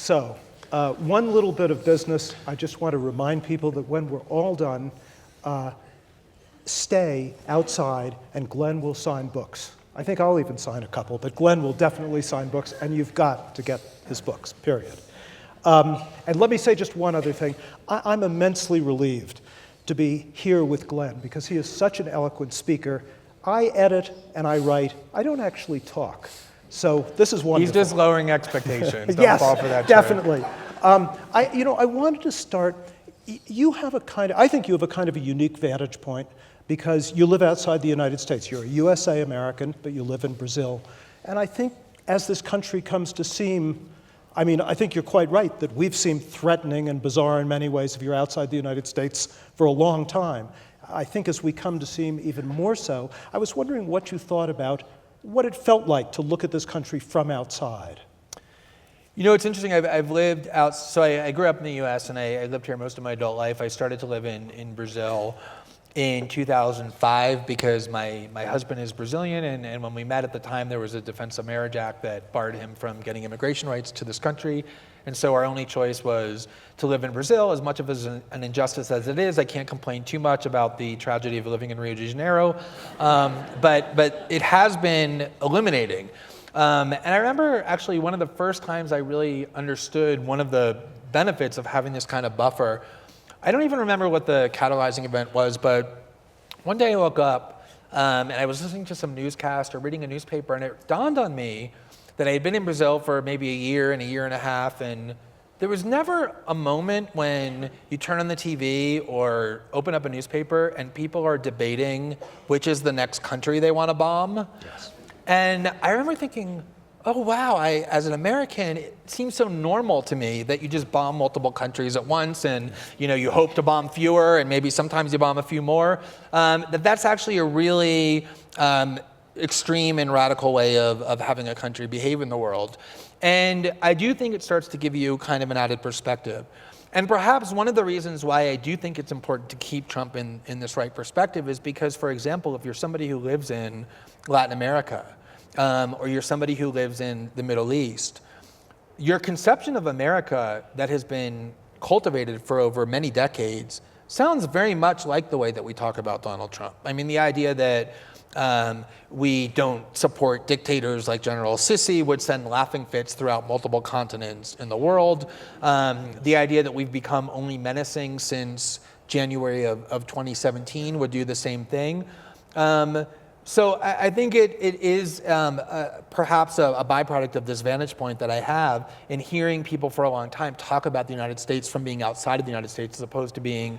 So, one little bit of business. I just want to remind people that when we're all done, stay outside and Glenn will sign books. I think I'll even sign a couple, but Glenn will definitely sign books, and you've got to get his books, period. And let me say just one other thing. I'm immensely relieved to be here with Glenn because he is such an eloquent speaker. I edit and I write. I don't actually talk. So this is wonderful. He's just lowering expectations. Don't Yes, fall for that definitely. I wanted to start. I think you have a kind of a unique vantage point because you live outside the United States. You're a USA American, but you live in Brazil. And I think as this country comes to seem, I think you're quite right that we've seemed threatening and bizarre in many ways if you're outside the United States for a long time. I think as we come to seem even more so, I was wondering what you thought about what it felt like to look at this country from outside. You know, it's interesting. I've lived out, so I grew up in the U.S. and I lived here most of my adult life. I started to live in Brazil in 2005 because my husband is Brazilian, and when we met at the time, there was a Defense of Marriage Act that barred him from getting immigration rights to this country. And so our only choice was to live in Brazil. As much of an injustice as it is, I can't complain too much about the tragedy of living in Rio de Janeiro, but it has been illuminating. And I remember actually one of the first times I really understood one of the benefits of having this kind of buffer. I don't even remember what the catalyzing event was, but one day I woke up and I was listening to some newscast or reading a newspaper, and it dawned on me that I had been in Brazil for maybe a year and a half, and there was never a moment when you turn on the TV or open up a newspaper and people are debating which is the next country they want to bomb. Yes. And I remember thinking, oh wow, as an American, it seems so normal to me that you just bomb multiple countries at once, and you hope to bomb fewer, and maybe sometimes you bomb a few more. That's actually a really extreme and radical way of having a country behave in the world. And I do think it starts to give you kind of an added perspective. And perhaps one of the reasons why I do think it's important to keep Trump in this right perspective is because, for example, if you're somebody who lives in Latin America, or you're somebody who lives in the Middle East, your conception of America that has been cultivated for over many decades sounds very much like the way that we talk about Donald Trump. I mean, the idea that we don't support dictators like General Sisi would send laughing fits throughout multiple continents in the world. The idea that we've become only menacing since January of 2017 would do the same thing. So I think it is perhaps a byproduct of this vantage point that I have in hearing people for a long time talk about the United States from being outside of the United States as opposed to being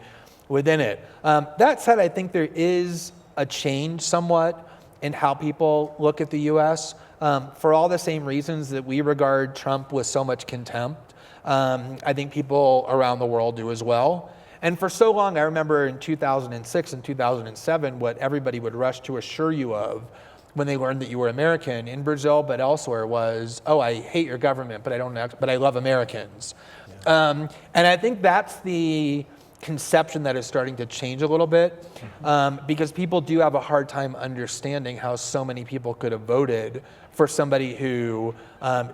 within it. That said, I think there is a change somewhat in how people look at the U.S. For all the same reasons that we regard Trump with so much contempt. I think people around the world do as well. And for so long, I remember in 2006 and 2007, what everybody would rush to assure you of when they learned that you were American in Brazil, but elsewhere was, oh, I hate your government, but I love Americans. Yeah. And I think that's the conception that is starting to change a little bit, because people do have a hard time understanding how so many people could have voted for somebody who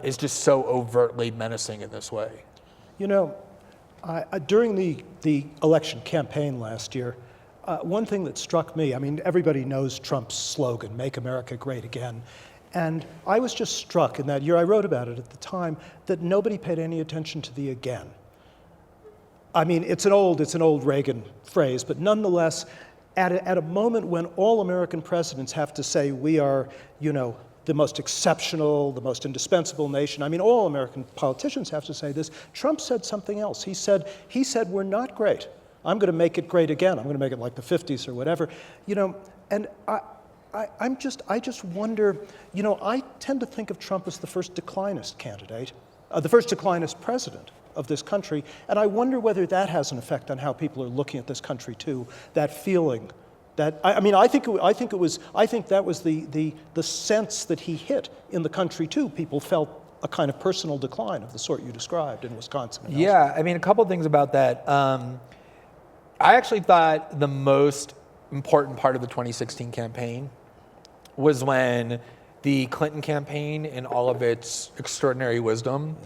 is just so overtly menacing in this way. During the election campaign last year, one thing that struck me, everybody knows Trump's slogan, "Make America Great Again." And I was just struck in that year, I wrote about it at the time, that nobody paid any attention to the again. It's an old Reagan phrase, but nonetheless, at a moment when all American presidents have to say we are, the most exceptional, the most indispensable nation. All American politicians have to say this. Trump said something else. He said, we're not great. I'm going to make it great again. I'm going to make it like the 50s or whatever. And I just wonder, I tend to think of Trump as the first declinist candidate, the first declinist president of this country. And I wonder whether that has an effect on how people are looking at this country too, that feeling. That I think that was the sense that he hit in the country too. People felt a kind of personal decline of the sort you described in Wisconsin. And yeah, a couple of things about that. I actually thought the most important part of the 2016 campaign was when the Clinton campaign, in all of its extraordinary wisdom,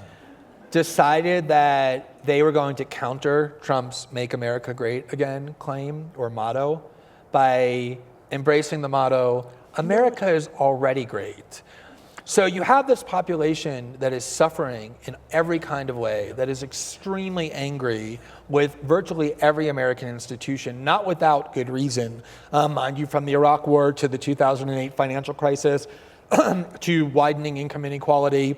decided that they were going to counter Trump's Make America Great Again claim or motto by embracing the motto, America is already great. So you have this population that is suffering in every kind of way, that is extremely angry with virtually every American institution, not without good reason. Mind you, from the Iraq War to the 2008 financial crisis, to widening income inequality.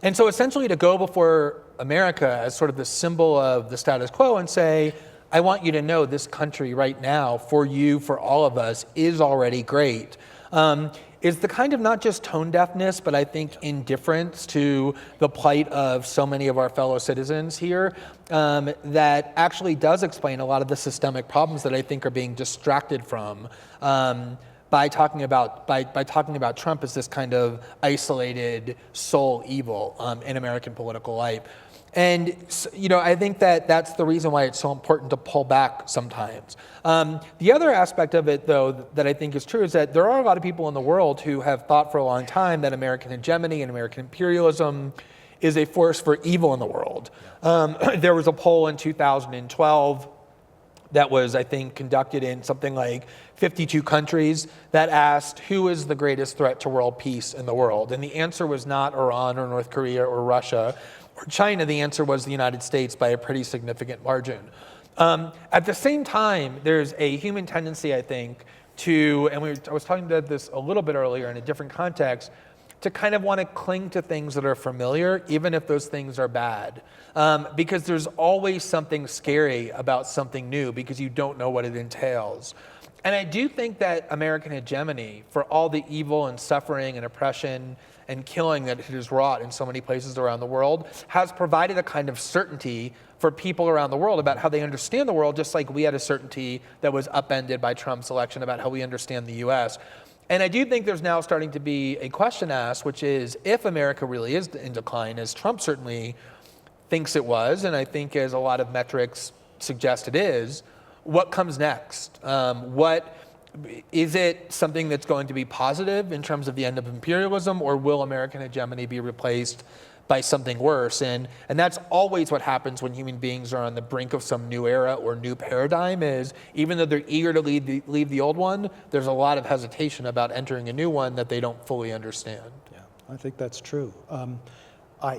And so essentially to go before America as sort of the symbol of the status quo and say, I want you to know this country right now, for you, for all of us, is already great. Is the kind of not just tone deafness, but I think indifference to the plight of so many of our fellow citizens here that actually does explain a lot of the systemic problems that I think are being distracted from by talking about Trump as this kind of isolated sole evil in American political life. And I think that that's the reason why it's so important to pull back sometimes. The other aspect of it, though, that I think is true is that there are a lot of people in the world who have thought for a long time that American hegemony and American imperialism is a force for evil in the world. There was a poll in 2012 that was, I think, conducted in something like 52 countries that asked who is the greatest threat to world peace in the world. And the answer was not Iran or North Korea or Russia or China. The answer was the United States by a pretty significant margin. At the same time, there's a human tendency, I think, to, and I was talking about this a little bit earlier in a different context, to kind of want to cling to things that are familiar, even if those things are bad. Because there's always something scary about something new because you don't know what it entails. And I do think that American hegemony, for all the evil and suffering and oppression and killing that it has wrought in so many places around the world, has provided a kind of certainty for people around the world about how they understand the world, just like we had a certainty that was upended by Trump's election about how we understand the US. And I do think there's now starting to be a question asked, which is if America really is in decline, as Trump certainly thinks it was, and I think as a lot of metrics suggest it is, what comes next? What is it something that's going to be positive in terms of the end of imperialism, or will American hegemony be replaced by something worse? And that's always what happens when human beings are on the brink of some new era or new paradigm, is even though they're eager to leave the old one, there's a lot of hesitation about entering a new one that they don't fully understand. Yeah, I think that's true.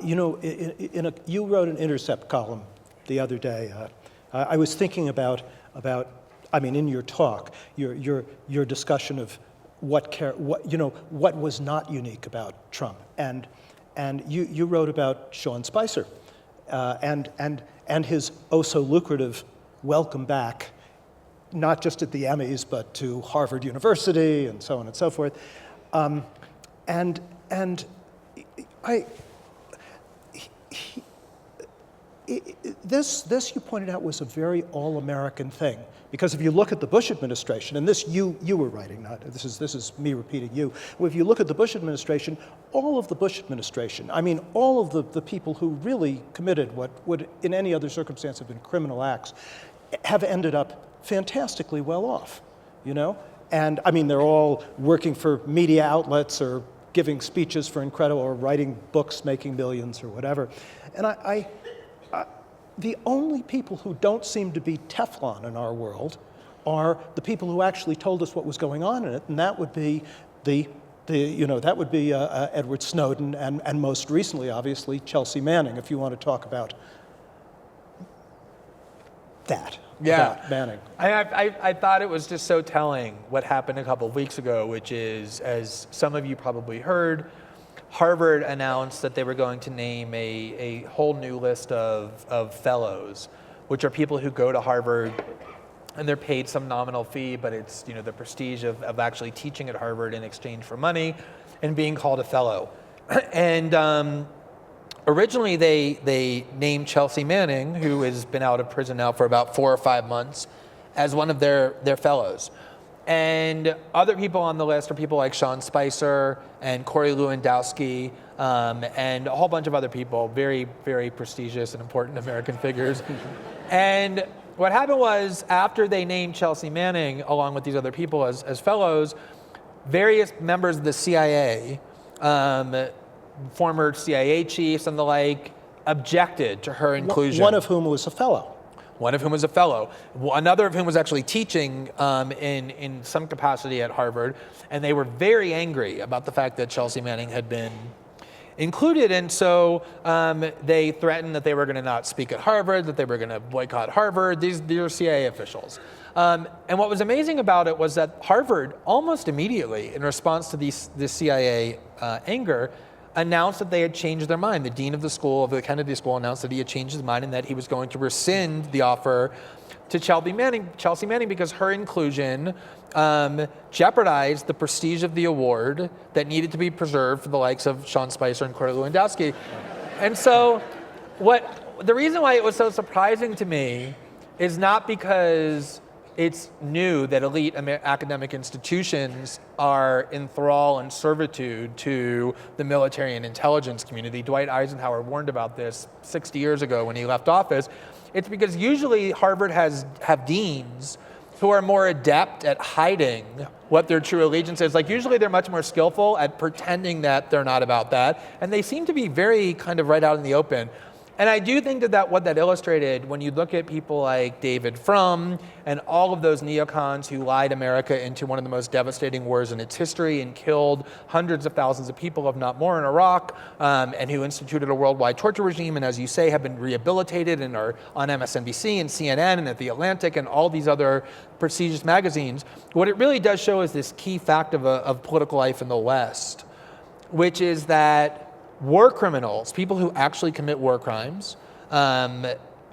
You wrote an Intercept column the other day. I was thinking about in your talk, your discussion of what was not unique about Trump, and you wrote about Sean Spicer, and his oh so lucrative welcome back, not just at the Emmys but to Harvard University and so on and so forth, This you pointed out was a very all-American thing, because if you look at the Bush administration, and this you were writing, not this is me repeating you. If you look at the Bush administration, all of the Bush administration, all of the people who really committed what would in any other circumstance have been criminal acts, have ended up fantastically well off, And they're all working for media outlets or giving speeches for incredible, or writing books, making millions or whatever. And the only people who don't seem to be Teflon in our world are the people who actually told us what was going on in it, and that would be Edward Snowden, and most recently, obviously, Chelsea Manning, if you want to talk about that. Yeah, about Manning. I thought it was just so telling what happened a couple of weeks ago, which is, as some of you probably heard, Harvard announced that they were going to name a whole new list of fellows, which are people who go to Harvard and they're paid some nominal fee, but it's the prestige of actually teaching at Harvard in exchange for money and being called a fellow. And originally they named Chelsea Manning, who has been out of prison now for about 4 or 5 months, as one of their fellows. And other people on the list are people like Sean Spicer and Corey Lewandowski, and a whole bunch of other people, very, very prestigious and important American figures. And what happened was, after they named Chelsea Manning, along with these other people as fellows, various members of the CIA, former CIA chiefs and the like, objected to her inclusion. One of whom was a fellow. One of whom was a fellow. Another of whom was actually teaching in some capacity at Harvard. And they were very angry about the fact that Chelsea Manning had been included. And so they threatened that they were going to not speak at Harvard, that they were going to boycott Harvard. These are CIA officials. And what was amazing about it was that Harvard, almost immediately, in response to this CIA anger, announced that they had changed their mind. The dean of the school, of the Kennedy School, announced that he had changed his mind and that he was going to rescind the offer to Chelsea Manning because her inclusion jeopardized the prestige of the award that needed to be preserved for the likes of Sean Spicer and Corey Lewandowski. And so the reason why it was so surprising to me is not because it's new that elite academic institutions are in thrall and servitude to the military and intelligence community. Dwight Eisenhower warned about this 60 years ago when he left office. It's because usually Harvard have deans who are more adept at hiding what their true allegiance is. Like usually they're much more skillful at pretending that they're not about that. And they seem to be very kind of right out in the open. And I do think that what that illustrated, when you look at people like David Frum and all of those neocons who lied America into one of the most devastating wars in its history and killed hundreds of thousands of people, if not more, in Iraq, and who instituted a worldwide torture regime, and as you say, have been rehabilitated and are on MSNBC and CNN and at The Atlantic and all these other prestigious magazines, what it really does show is this key fact of political life in the West, which is that war criminals, people who actually commit war crimes,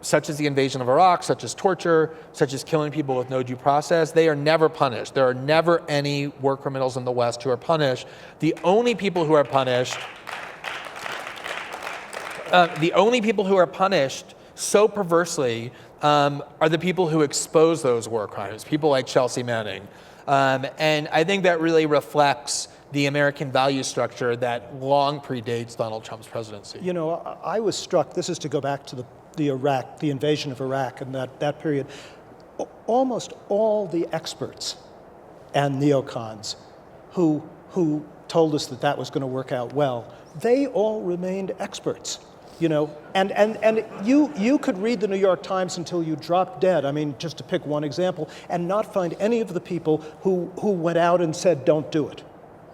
such as the invasion of Iraq, such as torture, such as killing people with no due process, they are never punished. There are never any war criminals in the West who are punished. The only people who are punished so perversely are the people who expose those war crimes, people like Chelsea Manning. And I think that really reflects the American value structure that long predates Donald Trump's presidency. You know, I was struck, this is to go back to the invasion of Iraq and that period. Almost all the experts and neocons who told us that was going to work out well, they all remained experts. You know, and you could read the New York Times until you dropped dead, I mean, just to pick one example, and not find any of the people who went out and said, don't do it.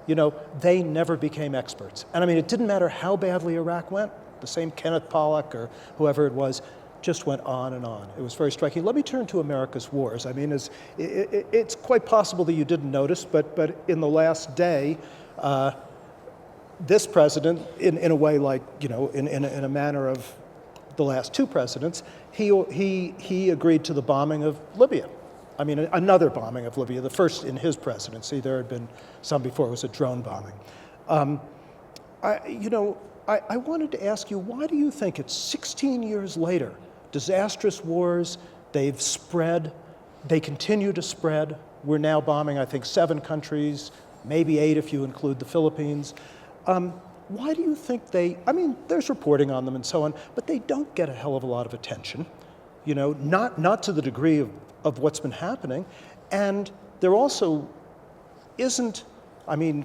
You know, they never became experts. And I mean, it didn't matter how badly Iraq went, the same Kenneth Pollock or whoever it was, just went on and on. It was very striking. Let me turn to America's wars. I mean, it's quite possible that you didn't notice, but in the last day, this president, in a way like, you know, in a manner of the last two presidents, he agreed to the bombing of Libya. I mean, another bombing of Libya, the first in his presidency. There had been some before, it was a drone bombing. I wanted to ask you, why do you think it's 16 years later, disastrous wars, they've spread, they continue to spread. We're now bombing, I think, 7 countries, maybe 8 if you include the Philippines. Why do you think there's reporting on them and so on, but they don't get a hell of a lot of attention, you know, not to the degree of what's been happening. And there also isn't, I mean,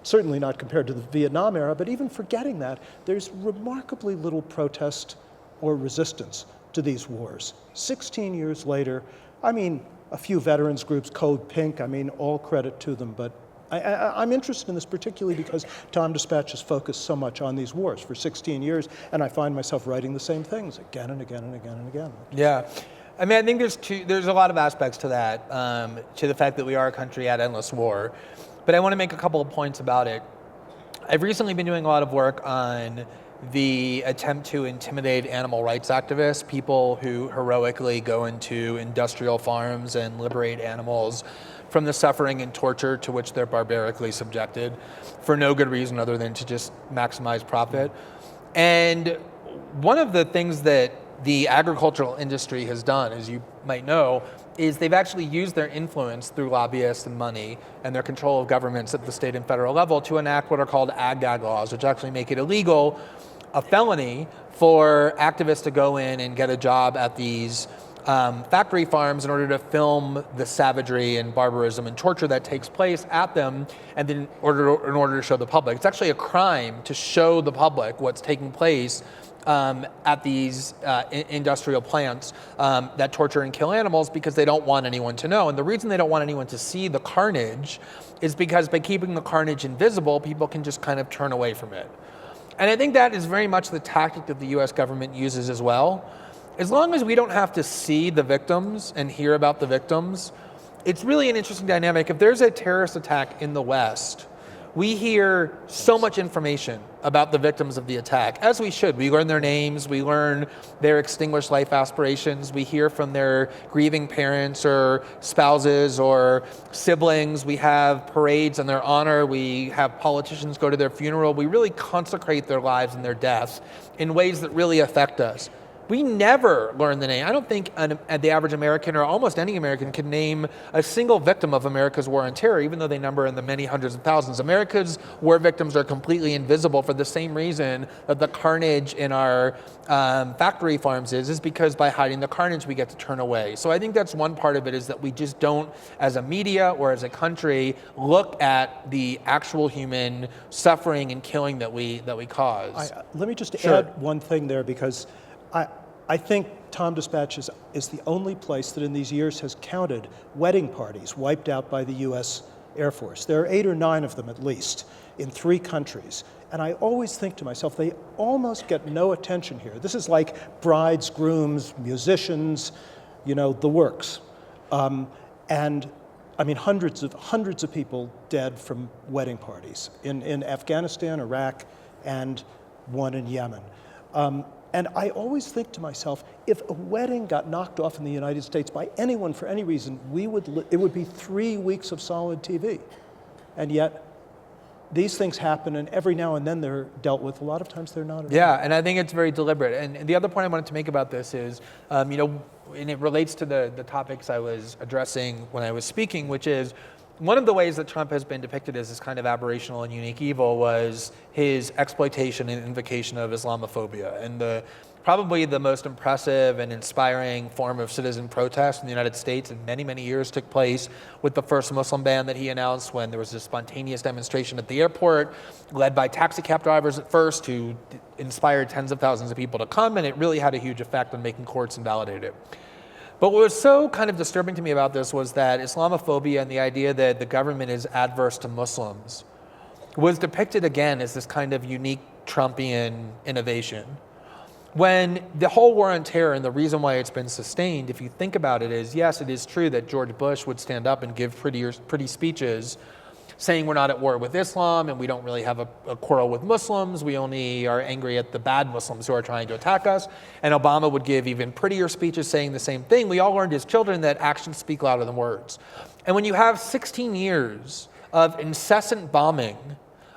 certainly not compared to the Vietnam era, but even forgetting that, there's remarkably little protest or resistance to these wars. 16 years later, I mean, a few veterans groups, Code Pink, I mean, all credit to them, but I'm interested in this particularly because Tom Dispatch has focused so much on these wars for 16 years, and I find myself writing the same things again and again and again and again. Yeah. I mean, I think there's a lot of aspects to that, to the fact that we are a country at endless war. But I want to make a couple of points about it. I've recently been doing a lot of work on the attempt to intimidate animal rights activists, people who heroically go into industrial farms and liberate animals from the suffering and torture to which they're barbarically subjected for no good reason other than to just maximize profit. And one of the things that the agricultural industry has done, as you might know, is they've actually used their influence through lobbyists and money and their control of governments at the state and federal level to enact what are called ag-gag laws, which actually make it illegal, a felony, for activists to go in and get a job at these factory farms in order to film the savagery and barbarism and torture that takes place at them, and then in order to show the public. It's actually a crime to show the public what's taking place at these industrial plants that torture and kill animals because they don't want anyone to know. And the reason they don't want anyone to see the carnage is because by keeping the carnage invisible, people can just kind of turn away from it. And I think that is very much the tactic that the US government uses as well. As long as we don't have to see the victims and hear about the victims, it's really an interesting dynamic. If there's a terrorist attack in the West, we hear so much information about the victims of the attack, as we should. We learn their names, we learn their extinguished life aspirations, we hear from their grieving parents or spouses or siblings, we have parades in their honor, we have politicians go to their funeral, we really consecrate their lives and their deaths in ways that really affect us. We never learn the name. I don't think the average American or almost any American can name a single victim of America's war on terror, even though they number in the many hundreds of thousands. America's war victims are completely invisible for the same reason that the carnage in our factory farms is because by hiding the carnage, we get to turn away. So I think that's one part of it, is that we just don't, as a media or as a country, look at the actual human suffering and killing that we cause. Let me just Sure. add one thing there, because I think Tom Dispatch is the only place that in these years has counted wedding parties wiped out by the US Air Force. There are 8 or 9 of them at least in 3 countries. And I always think to myself, they almost get no attention here. This is like brides, grooms, musicians, the works. And I mean, hundreds of people dead from wedding parties in Afghanistan, Iraq, and one in Yemen. And I always think to myself, if a wedding got knocked off in the United States by anyone for any reason, it would be 3 weeks of solid TV. And yet, these things happen, and every now and then they're dealt with. A lot of times they're not. Yeah, and I think it's very deliberate. And the other point I wanted to make about this is, and it relates to the topics I was addressing when I was speaking, which is, one of the ways that Trump has been depicted as this kind of aberrational and unique evil was his exploitation and invocation of Islamophobia. And probably the most impressive and inspiring form of citizen protest in the United States in many, many years took place with the first Muslim ban that he announced, when there was a spontaneous demonstration at the airport led by taxi cab drivers at first, who inspired tens of thousands of people to come, and it really had a huge effect on making courts invalidate it. But what was so kind of disturbing to me about this was that Islamophobia and the idea that the government is adverse to Muslims was depicted again as this kind of unique Trumpian innovation. When the whole war on terror, and the reason why it's been sustained, if you think about it, is yes, it is true that George Bush would stand up and give pretty speeches saying we're not at war with Islam and we don't really have a quarrel with Muslims, we only are angry at the bad Muslims who are trying to attack us. And Obama would give even prettier speeches saying the same thing. We all learned as children that actions speak louder than words. And when you have 16 years of incessant bombing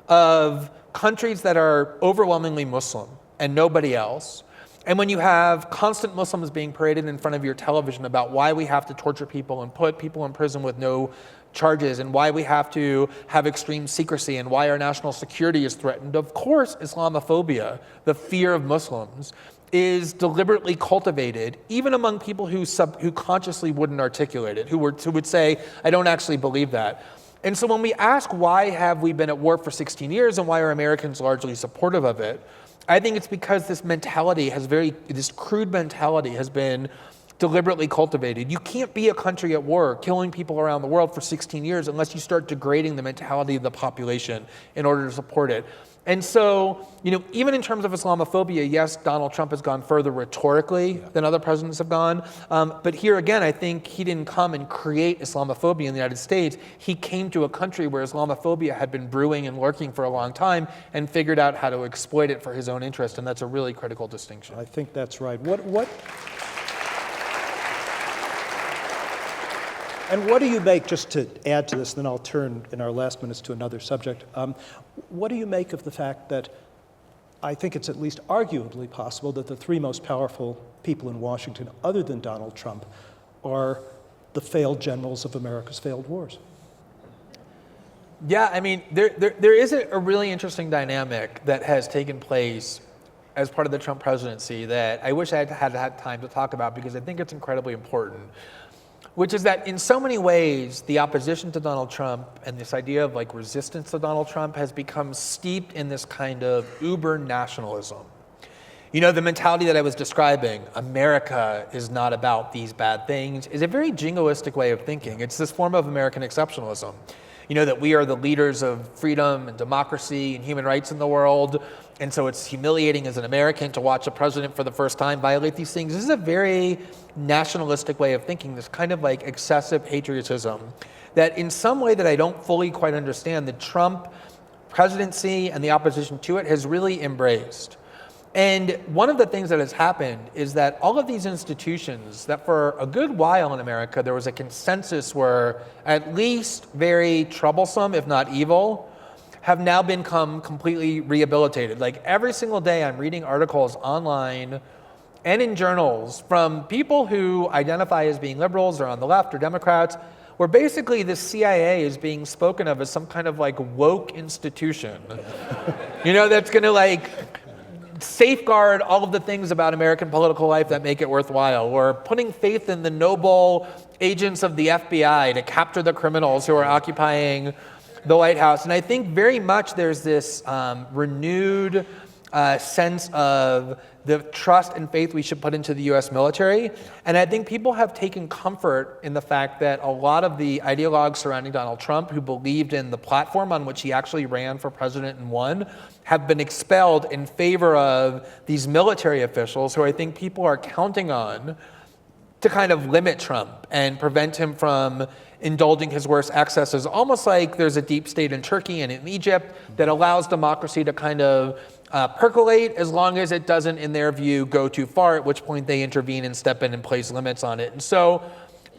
of countries that are overwhelmingly Muslim and nobody else, and when you have constant Muslims being paraded in front of your television about why we have to torture people and put people in prison with no charges, and why we have to have extreme secrecy, and why our national security is threatened, of course Islamophobia, the fear of Muslims, is deliberately cultivated, even among people who consciously wouldn't articulate it, who would say, I don't actually believe that. And so when we ask why have we been at war for 16 years and why are Americans largely supportive of it, I think it's because this crude mentality has been deliberately cultivated. You can't be a country at war killing people around the world for 16 years unless you start degrading the mentality of the population in order to support it. And so, even in terms of Islamophobia, yes, Donald Trump has gone further rhetorically than other presidents have gone. But here again, I think he didn't come and create Islamophobia in the United States. He came to a country where Islamophobia had been brewing and lurking for a long time and figured out how to exploit it for his own interest. And that's a really critical distinction. I think that's right. And what do you make, just to add to this, then I'll turn in our last minutes to another subject, what do you make of the fact that I think it's at least arguably possible that the 3 most powerful people in Washington, other than Donald Trump, are the failed generals of America's failed wars? Yeah, I mean, there is a really interesting dynamic that has taken place as part of the Trump presidency that I wish I had time to talk about, because I think it's incredibly important, which is that in so many ways, the opposition to Donald Trump and this idea of resistance to Donald Trump has become steeped in this kind of uber nationalism. The mentality that I was describing, America is not about these bad things, is a very jingoistic way of thinking. It's this form of American exceptionalism. That we are the leaders of freedom and democracy and human rights in the world. And so it's humiliating as an American to watch a president for the first time violate these things. This is a very nationalistic way of thinking, this kind of like excessive patriotism that in some way that I don't fully quite understand, the Trump presidency and the opposition to it has really embraced. And one of the things that has happened is that all of these institutions that for a good while in America, there was a consensus were at least very troublesome, if not evil, have now become completely rehabilitated. Like every single day I'm reading articles online and in journals from people who identify as being liberals or on the left or Democrats, where basically the CIA is being spoken of as some kind of like woke institution, that's gonna like safeguard all of the things about American political life that make it worthwhile, or putting faith in the noble agents of the FBI to capture the criminals who are occupying the White House. And I think very much there's this renewed sense of the trust and faith we should put into the US military. And I think people have taken comfort in the fact that a lot of the ideologues surrounding Donald Trump who believed in the platform on which he actually ran for president and won have been expelled in favor of these military officials who I think people are counting on to kind of limit Trump and prevent him from indulging his worst excesses, almost like there's a deep state in Turkey and in Egypt that allows democracy to kind of percolate as long as it doesn't, in their view, go too far, at which point they intervene and step in and place limits on it. And so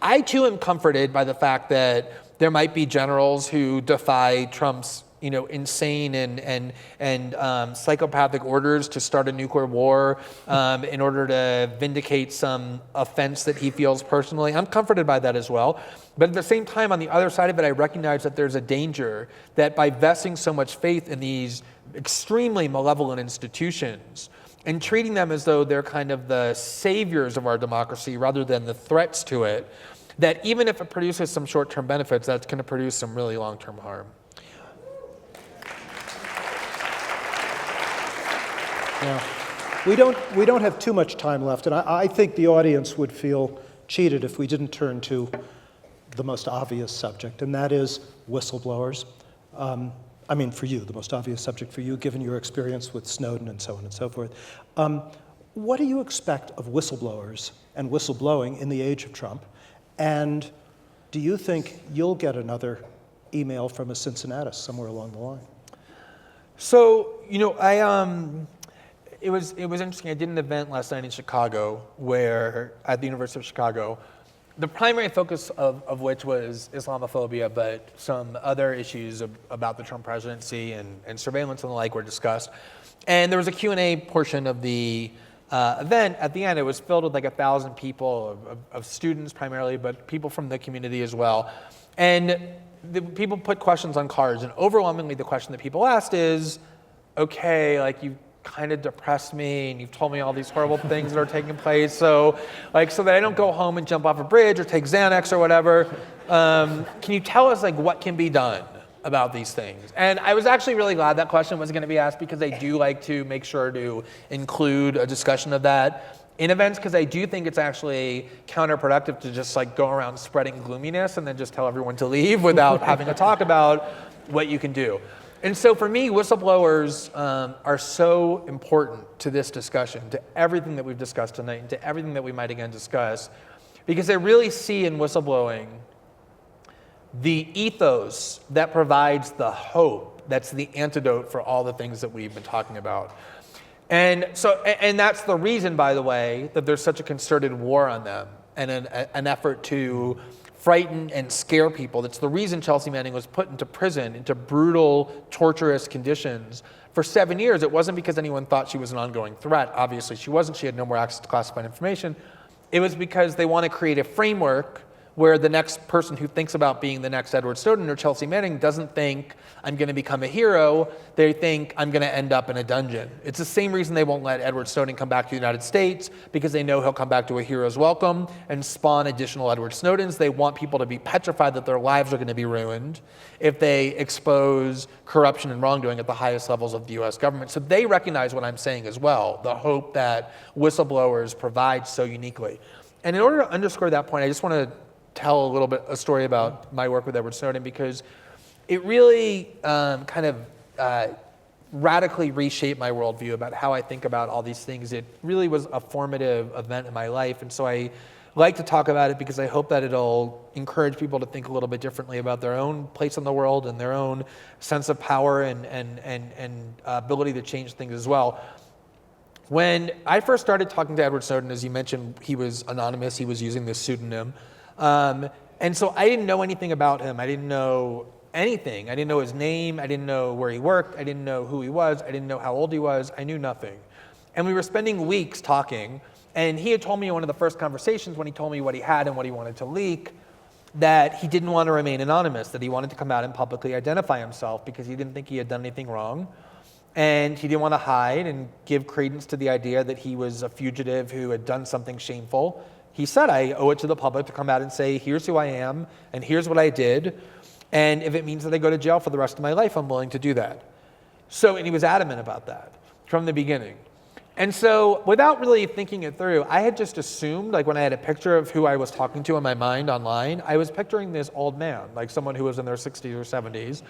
I too am comforted by the fact that there might be generals who defy Trump's insane and psychopathic orders to start a nuclear war in order to vindicate some offense that he feels personally. I'm comforted by that as well. But at the same time, on the other side of it, I recognize that there's a danger that by vesting so much faith in these extremely malevolent institutions and treating them as though they're kind of the saviors of our democracy rather than the threats to it, that even if it produces some short-term benefits, that's going to produce some really long-term harm. Now, we don't have too much time left, and I think the audience would feel cheated if we didn't turn to the most obvious subject, and that is whistleblowers. For you, the most obvious subject for you, given your experience with Snowden and so on and so forth. What do you expect of whistleblowers and whistleblowing in the age of Trump? And do you think you'll get another email from a Cincinnati somewhere along the line? So, it was interesting. I did an event last night in Chicago at the University of Chicago. The primary focus of which was Islamophobia, but some other issues about the Trump presidency and surveillance and the like were discussed. And there was a Q&A portion of the event. At the end, it was filled with like 1,000 people of students primarily, but people from the community as well. And the people put questions on cards, and overwhelmingly the question that people asked is, okay, like you kind of depressed me and you've told me all these horrible things that are taking place, so that I don't go home and jump off a bridge or take Xanax or whatever, can you tell us like what can be done about these things? And I was actually really glad that question was going to be asked, because I do like to make sure to include a discussion of that in events, because I do think it's actually counterproductive to just like go around spreading gloominess and then just tell everyone to leave without having a talk about what you can do. And so for me, whistleblowers are so important to this discussion, to everything that we've discussed tonight, and to everything that we might again discuss, because I really see in whistleblowing the ethos that provides the hope that's the antidote for all the things that we've been talking about. And that's the reason, by the way, that there's such a concerted war on them and an effort to frighten and scare people. That's the reason Chelsea Manning was put into prison, into brutal, torturous conditions for 7 years. It wasn't because anyone thought she was an ongoing threat. Obviously, she wasn't. She had no more access to classified information. It was because they want to create a framework where the next person who thinks about being the next Edward Snowden or Chelsea Manning doesn't think, I'm going to become a hero. They think, I'm going to end up in a dungeon. It's the same reason they won't let Edward Snowden come back to the United States, because they know he'll come back to a hero's welcome and spawn additional Edward Snowdens. They want people to be petrified that their lives are going to be ruined if they expose corruption and wrongdoing at the highest levels of the US government. So they recognize what I'm saying as well, the hope that whistleblowers provide so uniquely. And in order to underscore that point, I just want to tell a story about my work with Edward Snowden, because it really radically reshaped my worldview about how I think about all these things. It really was a formative event in my life, and so I like to talk about it because I hope that it'll encourage people to think a little bit differently about their own place in the world and their own sense of power and ability to change things as well. When I first started talking to Edward Snowden, as you mentioned, he was anonymous. He was using this pseudonym. And so I didn't know anything about him. I didn't know anything. I didn't know his name. I didn't know where he worked. I didn't know who he was. I didn't know how old he was. I knew nothing. And we were spending weeks talking. And he had told me in one of the first conversations, when he told me what he had and what he wanted to leak, that he didn't want to remain anonymous, that he wanted to come out and publicly identify himself because he didn't think he had done anything wrong. And he didn't want to hide and give credence to the idea that he was a fugitive who had done something shameful. He said, I owe it to the public to come out and say, here's who I am, and here's what I did. And if it means that I go to jail for the rest of my life, I'm willing to do that. And he was adamant about that from the beginning. And so without really thinking it through, I had just assumed, like when I had a picture of who I was talking to in my mind online, I was picturing this old man, like someone who was in their 60s or 70s.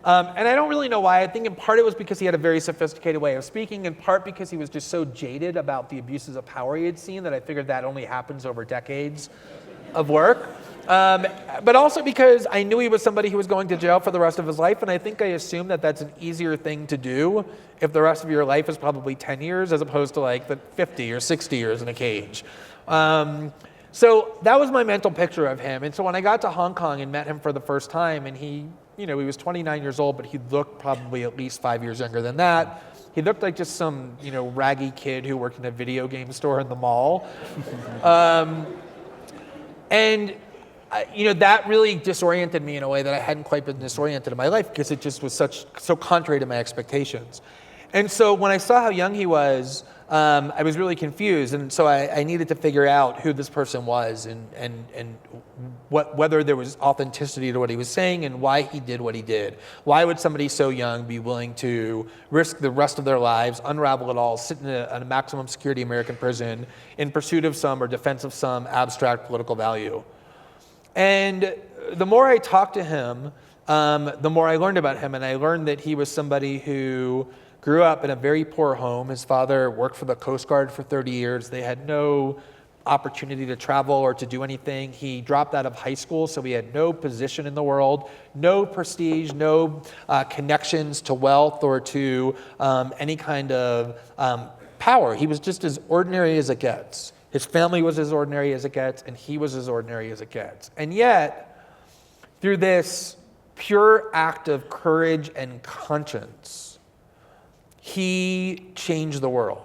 And I don't really know why. I think in part it was because he had a very sophisticated way of speaking, in part because he was just so jaded about the abuses of power he had seen that I figured that only happens over decades of work. But also because I knew he was somebody who was going to jail for the rest of his life, and I think I assumed that that's an easier thing to do if the rest of your life is probably 10 years as opposed to like the 50 or 60 years in a cage. So that was my mental picture of him. And so when I got to Hong Kong and met him for the first time, and he was 29 years old, but he looked probably at least 5 years younger than that. He looked like just some, raggy kid who worked in a video game store in the mall. That really disoriented me in a way that I hadn't quite been disoriented in my life, because it just was so contrary to my expectations. And so when I saw how young he was, I was really confused. And so I needed to figure out who this person was and whether there was authenticity to what he was saying and why he did what he did. Why would somebody so young be willing to risk the rest of their lives, unravel it all, sit in a maximum security American prison in pursuit of some or defense of some abstract political value? And the more I talked to him, the more I learned about him. And I learned that he was somebody who grew up in a very poor home. His father worked for the Coast Guard for 30 years. They had no opportunity to travel or to do anything. He dropped out of high school, so he had no position in the world, no prestige, no connections to wealth or to any kind of power. He was just as ordinary as it gets. His family was as ordinary as it gets, and he was as ordinary as it gets. And yet, through this pure act of courage and conscience, he changed the world.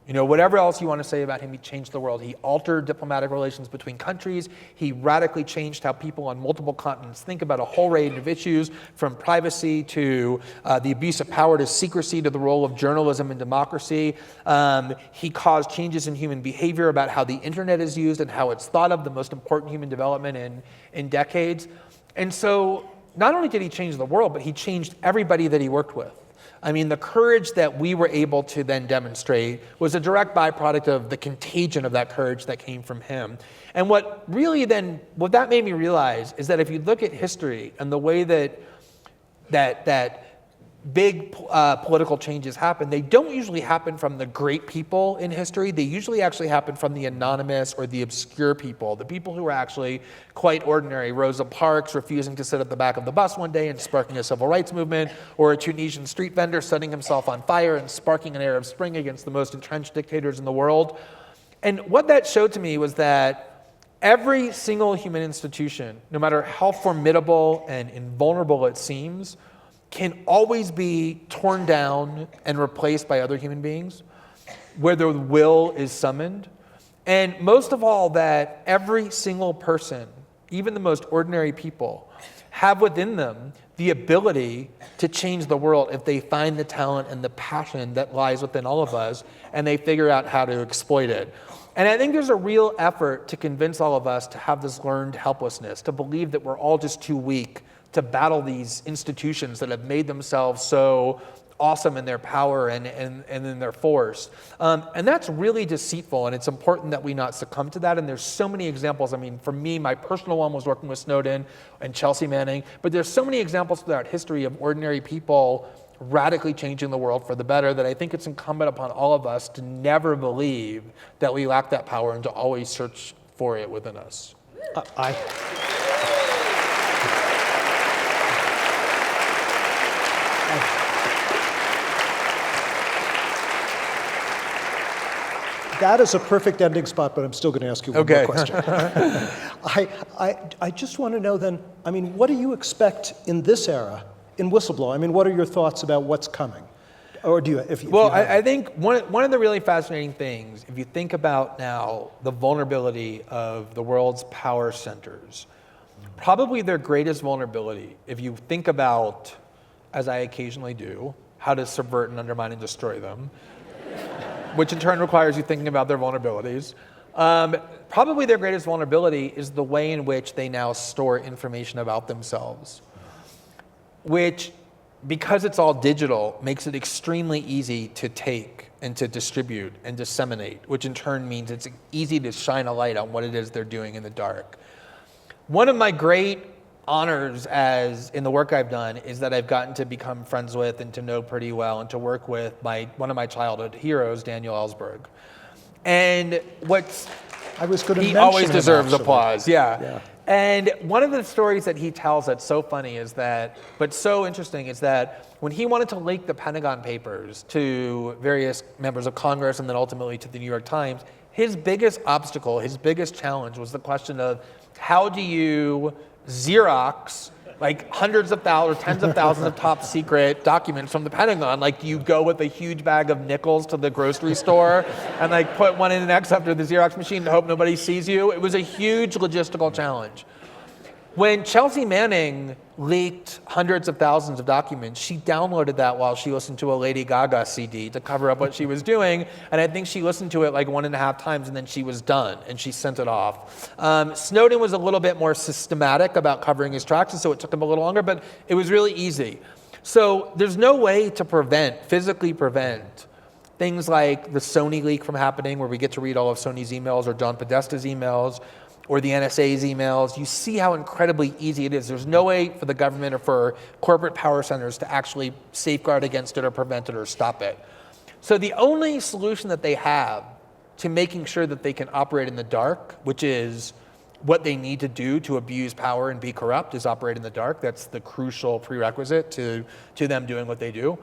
Whatever else you want to say about him, he changed the world. He altered diplomatic relations between countries. He radically changed how people on multiple continents think about a whole range of issues, from privacy to the abuse of power to secrecy to the role of journalism in democracy. He caused changes in human behavior about how the internet is used and how it's thought of, the most important human development in decades. And so not only did he change the world, but he changed everybody that he worked with. I mean, the courage that we were able to then demonstrate was a direct byproduct of the contagion of that courage that came from him. And what that made me realize is that if you look at history and the way that big political changes happen, they don't usually happen from the great people in history. They usually actually happen from the anonymous or the obscure people, the people who are actually quite ordinary. Rosa Parks refusing to sit at the back of the bus one day and sparking a civil rights movement, or a Tunisian street vendor setting himself on fire and sparking an Arab Spring against the most entrenched dictators in the world. And what that showed to me was that every single human institution, no matter how formidable and invulnerable it seems, can always be torn down and replaced by other human beings where the will is summoned. And most of all, that every single person even the most ordinary people, have within them the ability to change the world if they find the talent and the passion that lies within all of us and they figure out how to exploit it. And I think there's a real effort to convince all of us to have this learned helplessness, to believe that we're all just too weak to battle these institutions that have made themselves so awesome in their power and in their force. And that's really deceitful, and it's important that we not succumb to that. And there's so many examples. I mean, for me, my personal one was working with Snowden and Chelsea Manning, but there's so many examples throughout history of ordinary people radically changing the world for the better that I think it's incumbent upon all of us to never believe that we lack that power and to always search for it within us. That is a perfect ending spot, but I'm still going to ask you one more question. I just want to know then, I mean, what do you expect in this era, in whistleblower? I mean, what are your thoughts about what's coming? Or do you, if you I think one of the really fascinating things, if you think about now the vulnerability of the world's power centers, probably their greatest vulnerability, if you think about, as I occasionally do, how to subvert and undermine and destroy them, which in turn requires you thinking about their vulnerabilities. Probably their greatest vulnerability is the way in which they now store information about themselves, which, because it's all digital, makes it extremely easy to take and to distribute and disseminate, which in turn means it's easy to shine a light on what it is they're doing in the dark. One of my great honors in the work I've done is that I've gotten to become friends with and to know pretty well and to work with one of my childhood heroes, Daniel Ellsberg. And he always deserves applause, yeah. And one of the stories that he tells that's so funny but so interesting, is that when he wanted to leak the Pentagon Papers to various members of Congress and then ultimately to the New York Times, his biggest obstacle, his biggest challenge was the question of how do you Xerox like hundreds of thousands or tens of thousands of top secret documents from the Pentagon. Like, you go with a huge bag of nickels to the grocery store and like put one in the next after the Xerox machine to hope nobody sees you. It was a huge logistical challenge. When Chelsea Manning leaked hundreds of thousands of documents, she downloaded that while she listened to a Lady Gaga CD to cover up what she was doing. And I think she listened to it like 1.5 times and then she was done and she sent it off. Snowden was a little bit more systematic about covering his tracks, and so it took him a little longer, but it was really easy. So there's no way to physically prevent things like the Sony leak from happening, where we get to read all of Sony's emails or John Podesta's emails, or the NSA's emails. You see how incredibly easy it is. There's no way for the government or for corporate power centers to actually safeguard against it or prevent it or stop it. So the only solution that they have to making sure that they can operate in the dark, which is what they need to do to abuse power and be corrupt, is operate in the dark. That's the crucial prerequisite to them doing what they do,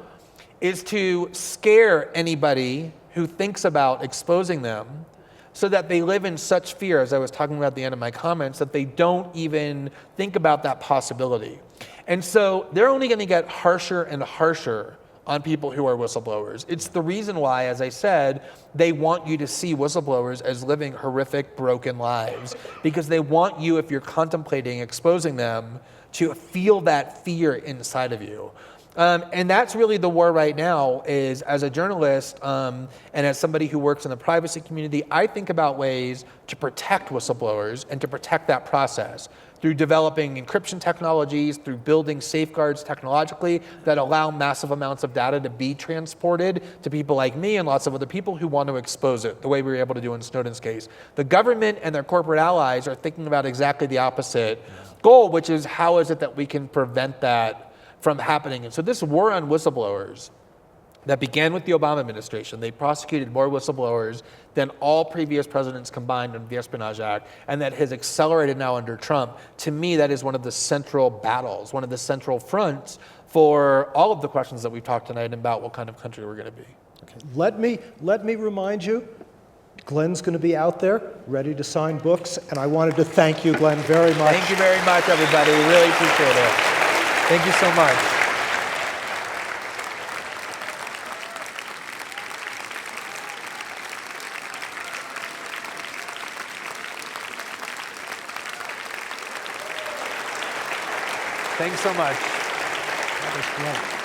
is to scare anybody who thinks about exposing them, so that they live in such fear, as I was talking about at the end of my comments, that they don't even think about that possibility. And so they're only going to get harsher and harsher on people who are whistleblowers. It's the reason why, as I said, they want you to see whistleblowers as living horrific, broken lives, because they want you, if you're contemplating exposing them, to feel that fear inside of you. And that's really the war right now. Is, as a journalist and as somebody who works in the privacy community, I think about ways to protect whistleblowers and to protect that process through developing encryption technologies, through building safeguards technologically that allow massive amounts of data to be transported to people like me and lots of other people who want to expose it, the way we were able to do in Snowden's case. The government and their corporate allies are thinking about exactly the opposite goal, which is how is it that we can prevent that from happening. And so this war on whistleblowers that began with the Obama administration, they prosecuted more whistleblowers than all previous presidents combined under the Espionage Act, and that has accelerated now under Trump. To me, that is one of the central battles, one of the central fronts for all of the questions that we've talked tonight about what kind of country we're going to be. Okay. Let me remind you, Glenn's going to be out there ready to sign books, and I wanted to thank you, Glenn, very much. Thank you very much, everybody. We really appreciate it. Thank you so much. Thanks so much. That was great.